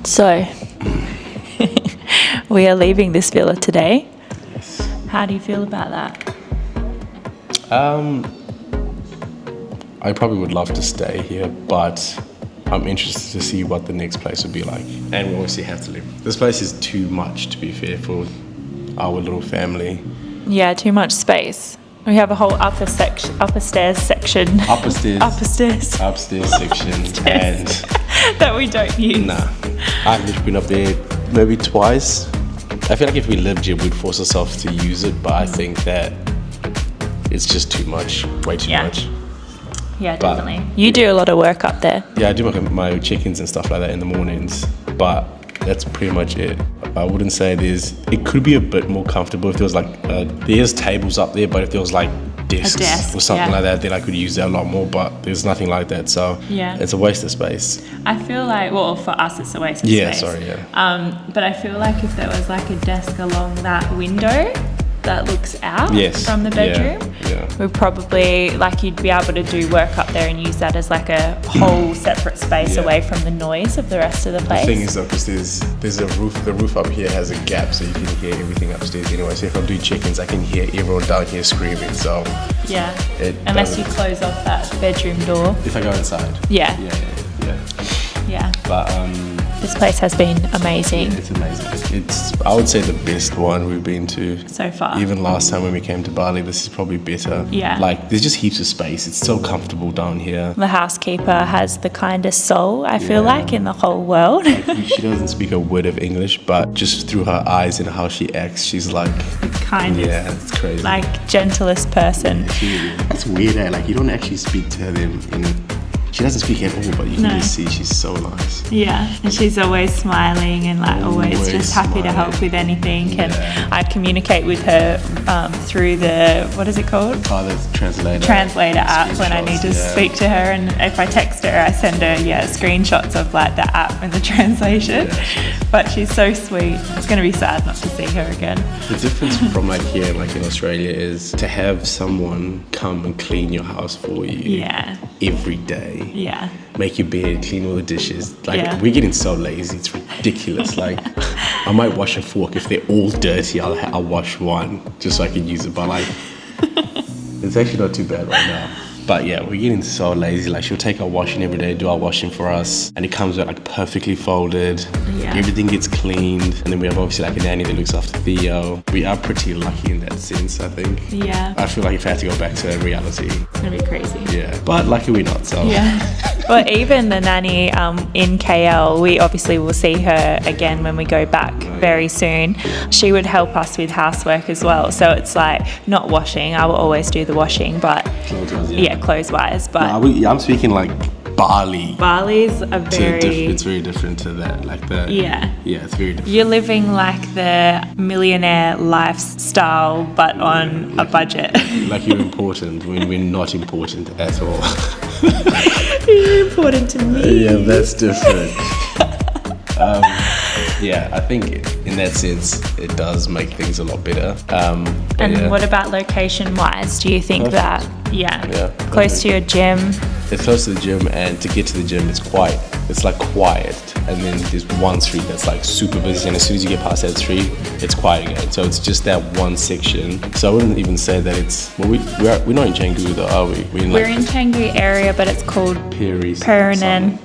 So, we are leaving this villa today. Yes. How do you feel about that? I probably would love to stay here, but I'm interested to see what the next place would be like. And we obviously have to leave. This place is too much, to be fair, for our little family. Yeah, too much space. We have a whole upstairs section. Upstairs section. And that we don't use. nah, I've just been up there maybe twice. I feel like if we lived here, we'd force ourselves to use it, but I think that it's just too much, way too much. Yeah, definitely. You do a lot of work up there. Yeah, I do my check-ins and stuff like that in the mornings, but that's pretty much it. I wouldn't say it could be a bit more comfortable if there was like, there's tables up there, but if there was like desks or something like that, then I could use that a lot more, but there's nothing like that, so it's a waste of space. I feel like, well, for us it's a waste of space. But I feel like if there was like a desk along that window that looks out from the bedroom, we'd probably, like, you'd be able to do work up there and use that as like a whole separate space away from the noise of the rest of the place. The thing is though, because there's a roof, the roof up here has a gap, so you can hear everything upstairs anyway. So if I'm doing check-ins, I can hear everyone down here screaming, so unless you close off that bedroom door. If I go inside. Yeah. But this place has been amazing. Yeah, it's amazing. It's, I would say, the best one we've been to so far. Even last time when we came to Bali, this is probably better. Yeah. Like, there's just heaps of space. It's so comfortable down here. The housekeeper has the kindest soul, I feel like, in the whole world. Like, she doesn't speak a word of English, but just through her eyes and how she acts, she's like the kindest. Yeah, it's crazy. Like, gentlest person. It's weird, eh? Like, you don't actually speak to them she doesn't speak at all, but you can just see she's so nice. Yeah, and she's always smiling and like always just happy to help with anything. And I communicate with her through the, what is it called? Oh, the translator app when I need to speak to her. And if I text her, I send her screenshots of like the app and the translation. But she's so sweet. It's going to be sad not to see her again. The difference from like here, like in Australia, is to have someone come and clean your house for you every day. Yeah. Make your bed, clean all the dishes. Like, we're getting so lazy, it's ridiculous. Like, I might wash a fork. If they're all dirty, I'll wash one just so I can use it. But like, it's actually not too bad right now. But yeah, we're getting so lazy. Like, she'll take our washing every day, do our washing for us, and it comes out like perfectly folded. Yeah. Everything gets cleaned, and then we have obviously like a nanny that looks after Theo. We are pretty lucky in that sense, I think. Yeah. I feel like if I had to go back to reality, it's gonna be crazy. Yeah, but lucky we're not. So Well, even the nanny in KL, we obviously will see her again when we go back very soon. She would help us with housework as well. So it's like not washing. I will always do the washing, but clothes-wise. But I'm speaking like Bali. Bali's a very... It's very different to that. Like the... Yeah, it's very different. You're living like the millionaire lifestyle, but on a budget. Like you're important when we're not important at all. You're important to me. Yeah, that's different. I think in that sense, it does make things a lot better. And what about location-wise? Do you think that... Yeah. Close to your gym? It's close to the gym, and to get to the gym, it's quiet. It's like quiet, and then there's one street that's like super busy, and as soon as you get past that street, it's quiet again. So it's just that one section. So I wouldn't even say that it's... Well, we're not in Canggu though, are we? We're in Canggu area, but it's called Perinanen.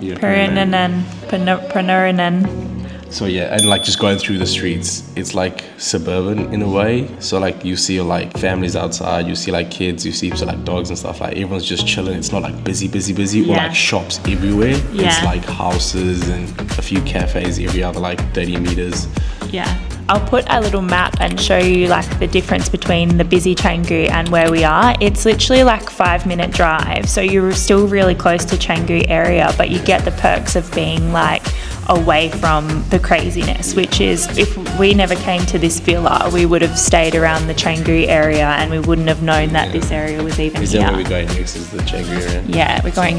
So yeah, and like just going through the streets, it's like suburban in a way. So like you see like families outside, you see like kids, you see like dogs and stuff. Like everyone's just chilling. It's not like busy or like shops everywhere. It's like houses and a few cafes every other like 30 meters. Yeah. I'll put a little map and show you like the difference between the busy Canggu and where we are. It's literally like 5-minute drive. So you're still really close to Canggu area, but you get the perks of being like away from the craziness, which is, if we never came to this villa, we would have stayed around the Canggu area and we wouldn't have known that this area was even here. Is that where we're going next, is the Canggu area? Yeah, we're going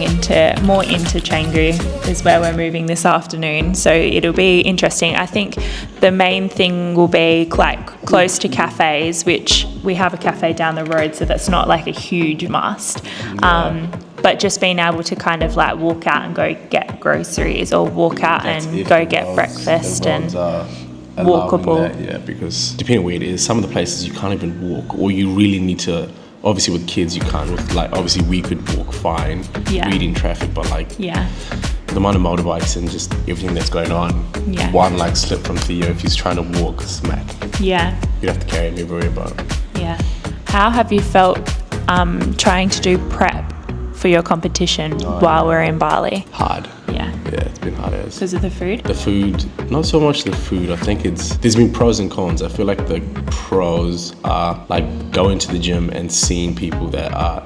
more into Canggu is where we're moving this afternoon. So it'll be interesting. I think the main thing will be like close to cafes, which we have a cafe down the road, so that's not like a huge must. but just being able to kind of like walk out and go get groceries, or walk out and go get breakfast and walkable. That, yeah, because depending on where it is, some of the places you can't even walk, or you really need to. Obviously, with kids, you can't. Like, obviously, we could walk fine, reading traffic, but like, the amount of motorbikes and just everything that's going on. One like slip from Theo if he's trying to walk, smack. Yeah. You'd have to carry him everywhere, but. Yeah. How have you felt trying to do prep for your competition while we're in Bali? Hard. Yeah. Yeah, it's been hard as. Because of the food? The food, not so much the food. I think there's been pros and cons. I feel like the pros are like going to the gym and seeing people that are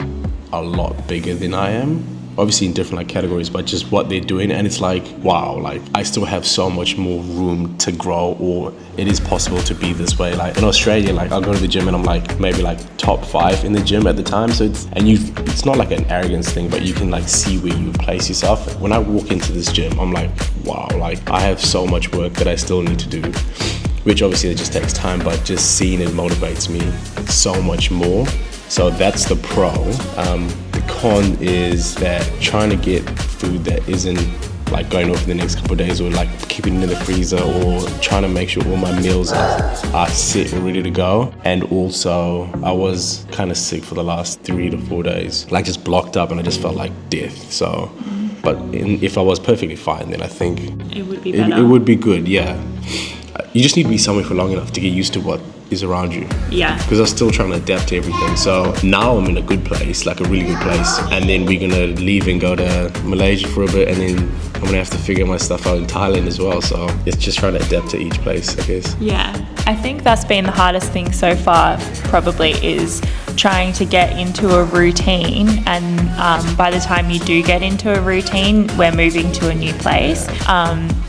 a lot bigger than I am. Obviously in different like categories, but just what they're doing, and it's like, wow, like I still have so much more room to grow, or it is possible to be this way. Like in Australia, like I'll go to the gym and I'm like maybe like top 5 in the gym at the time. So it's not like an arrogance thing, but you can like see where you place yourself. When I walk into this gym, I'm like, wow, like I have so much work that I still need to do, which obviously it just takes time, but just seeing it motivates me so much more. So that's the pro. The con is that trying to get food that isn't like going off in the next couple of days, or like keeping it in the freezer, or trying to make sure all my meals are set or ready to go. And also I was kind of sick for the last 3 to 4 days, like just blocked up, and I just felt like death. So, but if I was perfectly fine, then I think it would be better. It would be good, yeah. You just need to be somewhere for long enough to get used to what is around you. Yeah. Because I'm still trying to adapt to everything. So now I'm in a good place, like a really good place. And then we're going to leave and go to Malaysia for a bit. And then I'm going to have to figure my stuff out in Thailand as well. So it's just trying to adapt to each place, I guess. Yeah. I think that's been the hardest thing so far, probably, is trying to get into a routine. And by the time you do get into a routine, we're moving to a new place.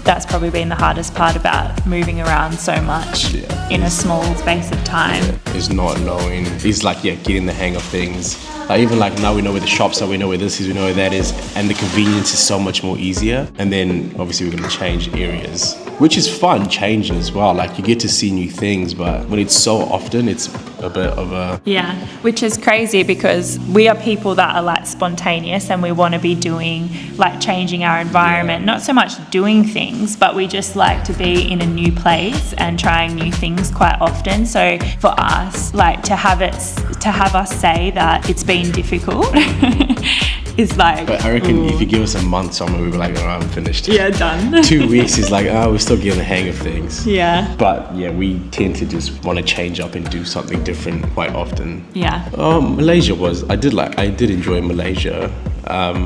That's probably been the hardest part about moving around so much in a small space of time. Is not knowing. It's like, getting the hang of things. Even like now we know where the shops are, we know where this is, we know where that is, and the convenience is so much more easier. And then obviously we're going to change areas, which is fun, changing as well. Like you get to see new things, but when it's so often, it's a bit of a... Yeah, which is crazy because we are people that are like spontaneous, and we want to be doing, like changing our environment, not so much doing things, but we just like to be in a new place and trying new things quite often. So for us, like to have us say that it's been difficult is like... But I reckon if you give us a month somewhere, we'll be like, oh, I'm finished. Yeah, done. 2 weeks is like, oh, we're still getting the hang of things. Yeah. But yeah, we tend to just want to change up and do something different quite often. Yeah. Malaysia I did enjoy Malaysia.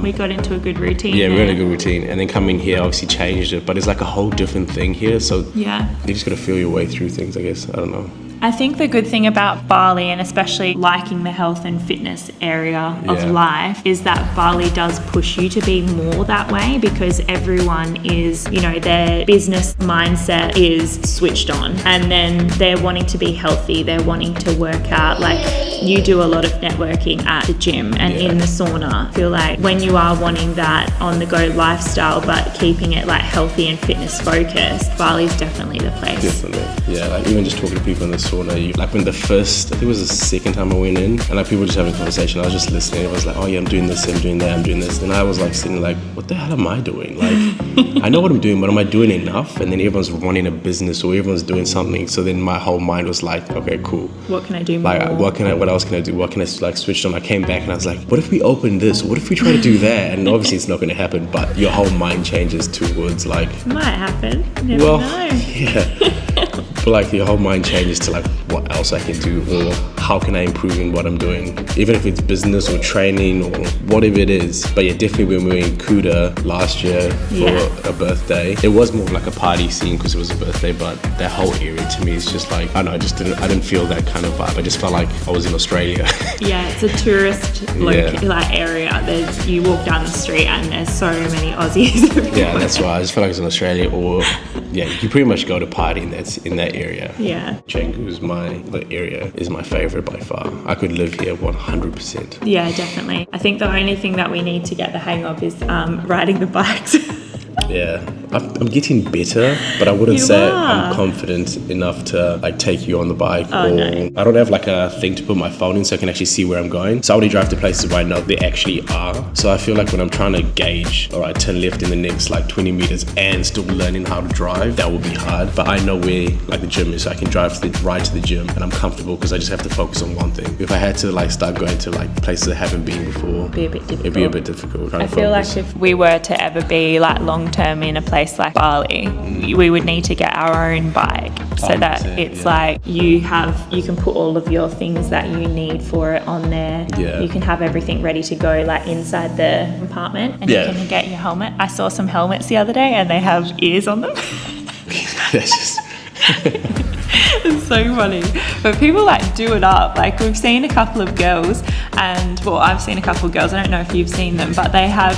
We got into a good routine. Yeah, we got a good routine. And then coming here obviously changed it, but it's like a whole different thing here. So yeah, you just got to feel your way through things, I guess. I don't know. I think the good thing about Bali, and especially liking the health and fitness area of life, is that Bali does push you to be more that way, because everyone is, their business mindset is switched on, and then they're wanting to be healthy, they're wanting to work out. Like you do a lot of networking at the gym and in the sauna. I feel like when you are wanting that on the go lifestyle but keeping it like healthy and fitness focused, Bali's definitely the place. Definitely. Yeah, like even just talking to people in the sauna, like when I think it was the second time I went in, and like people were just having a conversation, I was just listening. Everyone's like, oh yeah, I'm doing this, I'm doing that, I'm doing this. And I was like sitting like, what the hell am I doing? Like, I know what I'm doing, but am I doing enough? And then everyone's running a business or everyone's doing something. So then my whole mind was like, okay, cool. What can I do more? Like, what else can I do? What can I like switch on? I came back and I was like, what if we open this? What if we try to do that? And obviously it's not going to happen, but your whole mind changes towards like... It might happen. You never know. Yeah. But like your whole mind changes to like what else I can do, or how can I improve in what I'm doing, even if it's business or training or whatever it is. But yeah, definitely when we were in Kuta last year for a birthday, it was more like a party scene because it was a birthday, but that whole area to me is just like, I don't know, I didn't feel that kind of vibe. I just felt like I was in Australia. Yeah, it's a tourist like area. You walk down the street and there's so many Aussies. Yeah, that's why I just felt like I was in Australia, or you pretty much go to party and that's in that area. Yeah. Canggu's the area is my favorite by far. I could live here 100%. Yeah, definitely. I think the only thing that we need to get the hang of is riding the bikes. Yeah, I'm getting better, but I wouldn't You say are. I'm confident enough to like take you on the bike. Oh, no. I don't have like a thing to put my phone in so I can actually see where I'm going. So I only drive to places where I know they actually are. So I feel like when I'm trying to gauge, all right, turn left in the next like 20 meters and still learning how to drive, that will be hard. But I know where like the gym is, so I can drive right to the gym and I'm comfortable because I just have to focus on one thing. If I had to like start going to like places I haven't been before, it'd be a bit difficult. I feel like if we were to ever be like long term in a place like Bali, we would need to get our own bike so that it's like you can put all of your things that you need for it on there. Yeah. You can have everything ready to go like inside the compartment, and you can get your helmet. I saw some helmets the other day and they have ears on them. That's just It's so funny. But people like do it up. Like we've seen a couple of girls I've seen a couple of girls, I don't know if you've seen them, but they have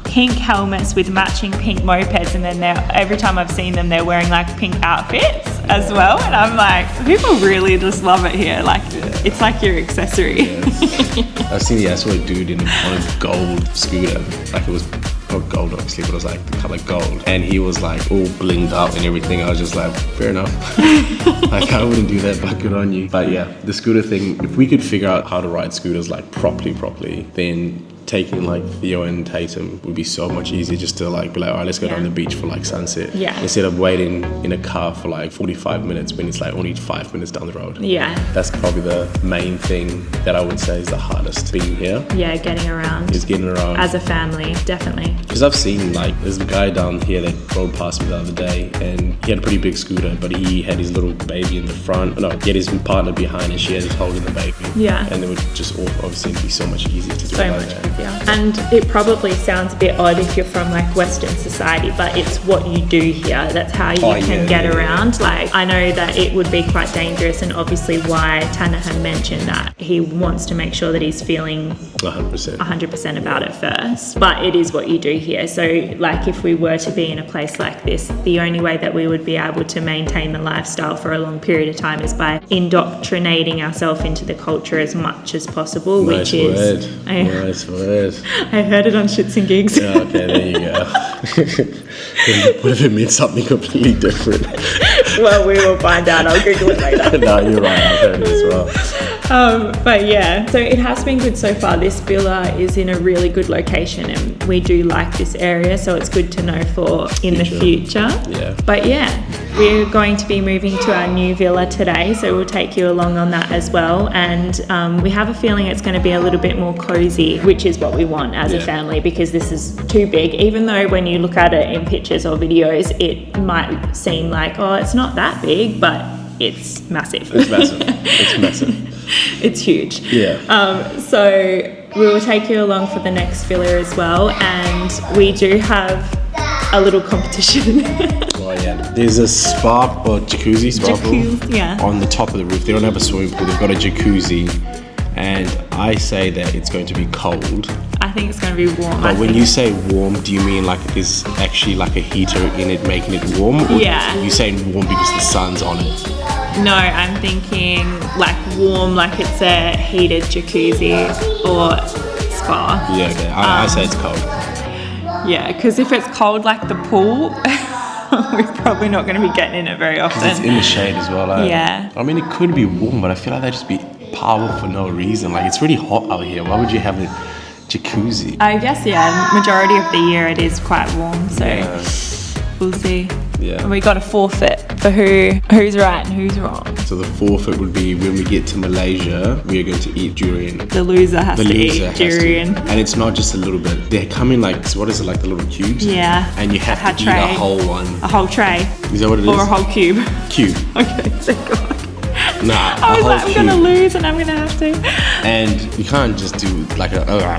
pink helmets with matching pink mopeds, and then every time I've seen them they're wearing like pink outfits as well, and I'm like, people really just love it here. Like it's like your accessory. I saw a dude on a gold scooter, like it was not gold obviously, but it was like the color gold, and he was like all blinged up and everything. I was just like, fair enough. Like I wouldn't do that, but good on you. But yeah, the scooter thing, if we could figure out how to ride scooters like properly, then taking like Theo and Tatum would be so much easier, just to like be like, all right, let's go down the beach for like sunset. Yeah. Instead of waiting in a car for like 45 minutes when it's like only 5 minutes down the road. Yeah. That's probably the main thing that I would say is the hardest being here. Yeah, getting around. Is getting around. As a family, definitely. Because I've seen like, there's a guy down here that rode past me the other day and he had a pretty big scooter, but he had his little baby in the front. No, he had his partner behind and she had his holding the baby. Yeah. And it would just obviously be so much easier to do So it much like that. easier. And it probably sounds a bit odd if you're from like Western society, but it's what you do here. That's how you can get around. Like I know that it would be quite dangerous, and obviously why Tanner had mentioned that he wants to make sure that he's feeling 100% about it first. But it is what you do here. So like if we were to be in a place like this, the only way that we would be able to maintain the lifestyle for a long period of time is by indoctrinating ourselves into the culture as much as possible. Nice word. I heard it on Shits and Gigs. Yeah, okay, there you go. What if it means something completely different? Well, we will find out. I'll Google it later. No, you're right. I've heard it as well. But yeah, so it has been good so far. This villa is in a really good location and we do like this area, so it's good to know for in the future. Yeah. But yeah, we're going to be moving to our new villa today, so we'll take you along on that as well. And we have a feeling it's going to be a little bit more cozy, which is what we want as a family, because this is too big. Even though when you look at it in pictures or videos, it might seem like, oh, it's not that big, but it's massive. It's massive. It's huge. Yeah. So we will take you along for the next villa as well, and we do have a little competition. Oh yeah. There's a spa or jacuzzi on the top of the roof. They don't have a swimming pool. They've got a jacuzzi, and I say that it's going to be cold. I think it's going to be warm. But when you say warm, do you mean like there's actually like a heater in it making it warm? Or you saying warm because the sun's on it? No, I'm thinking like warm, like it's a heated jacuzzi or spa. Yeah, okay. I say it's cold. Yeah, because if it's cold like the pool, we're probably not going to be getting in it very often. It's in the shade as well. Yeah. I mean, it could be warm, but I feel like that'd just be powerful for no reason. Like, it's really hot out here. Why would you have a jacuzzi? I guess, majority of the year it is quite warm, so we'll see. Yeah. And we got a forfeit for who's right and who's wrong. So the forfeit would be when we get to Malaysia, we are going to eat durian. The loser has to eat durian. And it's not just a little bit. They come in like, what is it, like the little cubes? Yeah. And you have to eat a whole one. A whole tray. Is that what it is? Or a whole cube. Cube. Okay, thank God. Nah, I was like, I'm going to lose and I'm going to have to. And you can't just do like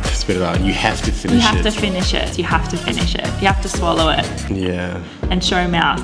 spit it out. You have to finish it. You have to finish it. You have to swallow it. Yeah. And show mouth.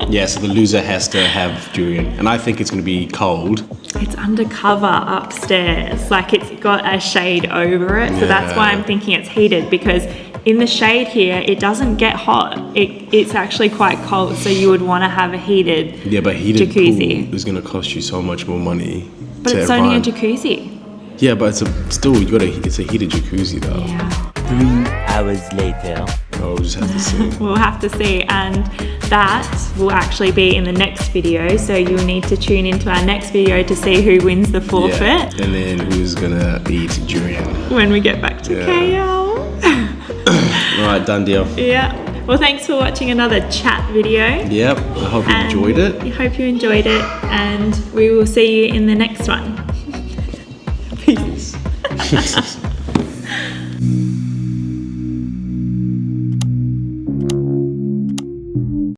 Yeah, so the loser has to have durian. And I think it's going to be cold. It's undercover upstairs. Like it's got a shade over it. So that's why I'm thinking it's heated, because in the shade here, it doesn't get hot. It's actually quite cold. So you would want to have a heated jacuzzi. Pool is going to cost you so much more money. But it's only a jacuzzi. Yeah, but it's a heated jacuzzi though. Yeah. 3 hours later. Oh, we'll just have to see. We'll have to see, and that will actually be in the next video, so you'll need to tune into our next video to see who wins the forfeit. Yeah. And then who's gonna eat durian when we get back to KL. Alright, done deal. Yeah. Well, thanks for watching another chat video. Yep, I hope you enjoyed it. I hope you enjoyed it, and we will see you in the next one. Peace.